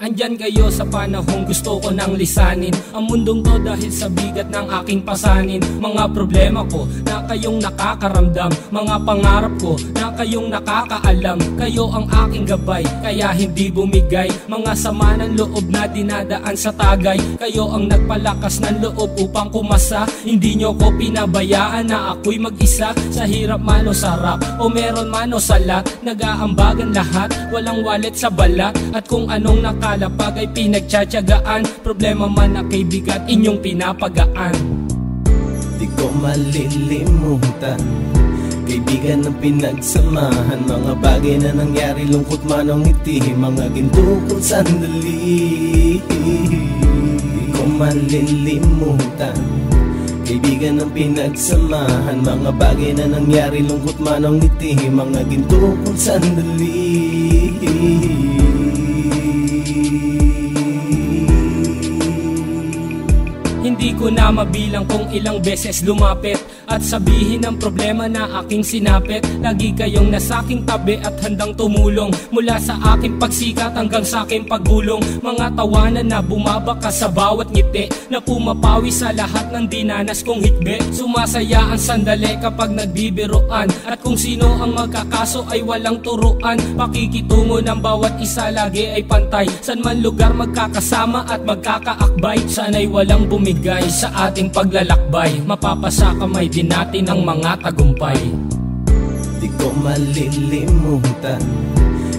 Andyan kayo sa panahong gusto ko nang lisanin ang mundong to dahil sa bigat ng aking pasanin. Mga problema ko na kayong nakakaramdam, mga pangarap ko na kayong nakakaalam. Kayo ang aking gabay, kaya hindi bumigay. Mga sama ng loob na dinadaan sa tagay, kayo ang nagpalakas ng loob upang kumasa. Hindi nyo ko pinabayaan na ako'y mag-isa. Sa hirap man o sarap, o meron man o salat, nag-aambagan lahat, walang wallet sa balat. At kung anong nakalapag ay pinagtsatsagaan, problema man na kaibigan, inyong pinapagaan. Di ko malilimutan, kaibigan ng pinagsamahan, mga bagay na nangyari, lungkot man o ngiti, mga ginto kong sandali. Di ko malilimutan, kaibigan ng pinagsamahan, mga bagay na nangyari, lungkot man o ngiti, mga ginto kong sandali. Hindi ko na mabilang kung ilang beses lumapit at sabihin ang problema na aking sinapit. Lagi kayong nasa aking tabi at handang tumulong, mula sa aking pagsikat hanggang sa aking paggulong. Mga tawanan na bumabaka sa bawat ngiti, na pumapawi sa lahat ng dinanas kong hikbi. Sumasaya ang sandali kapag nagbibiroan, at kung sino ang magkakaso ay walang turuan. Pakikitungo ng bawat isa lagi ay pantay, san man lugar magkakasama at magkakaakbay. Sana'y walang bumigay sa ating paglalakbay, mapapasa kamay din natin ang mga tagumpay. Di ko malilimutan,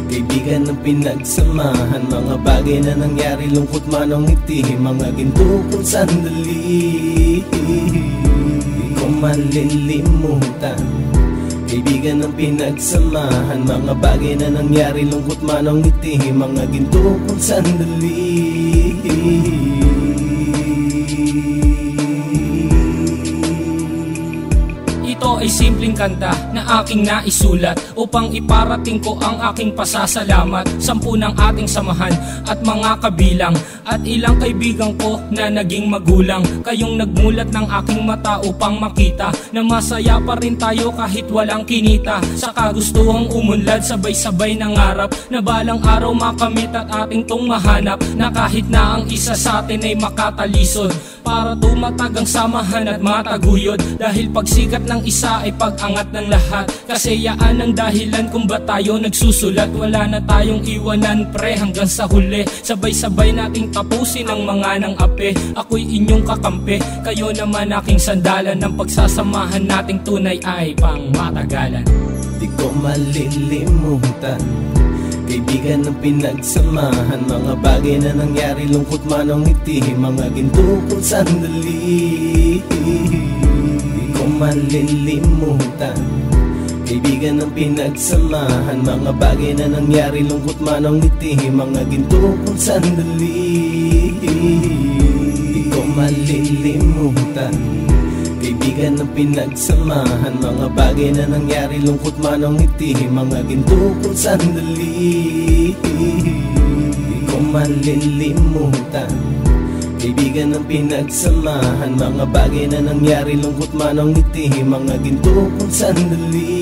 kaibigan ng pinagsamahan, mga bagay na nangyari, lungkot man o ngiti, mga ginto kong sandali. Di ko malilimutan, kaibigan ng pinagsamahan, mga bagay na nangyari, lungkot man o ngiti, mga ginto kong sandali. Ito ay simpleng kanta na aking naisulat upang iparating ko ang aking pasasalamat. 10 ng ating samahan at mga kabilang, at ilang kaibigan ko na naging magulang. Kayong nagmulat ng aking mata upang makita na masaya pa rin tayo kahit walang kinita. Sa kagustuhang umunlad, sabay-sabay nangarap na balang araw makamit at ating tong mahanap, na kahit na ang isa sa atin ay makatalisod, para tumatag ang samahan at mataguyod. Dahil pagsikat ng isa ay pag-angat ng lahat, kasi yaan ang dahilan kung ba tayo nagsusulat. Wala na tayong iwanan pre hanggang sa huli, sabay-sabay nating tapusin ang mga nang ape. Ako'y inyong kakampi, kayo naman aking sandalan, ng pagsasamahan nating tunay ay pang matagalan. Di ko malilimutan, kaibigan ng pinagsamahan, mga bagay na nangyari, lungkot man o ngiti, mga ginto kong sandali. Di ko malilimutan, kaibigan ng pinagsamahan, mga bagay na nangyari, lungkot man o ngiti, mga ginto kong sandali. Di ko malilimutan, kaibigan ng pinagsamahan, mga bagay na nangyari, lungkot man o ngiti, mga ginto kong sandali. Di ko malilimutan, kaibigan ng pinagsamahan, mga bagay na nangyari, lungkot man o ngiti, mga ginto kong sandali.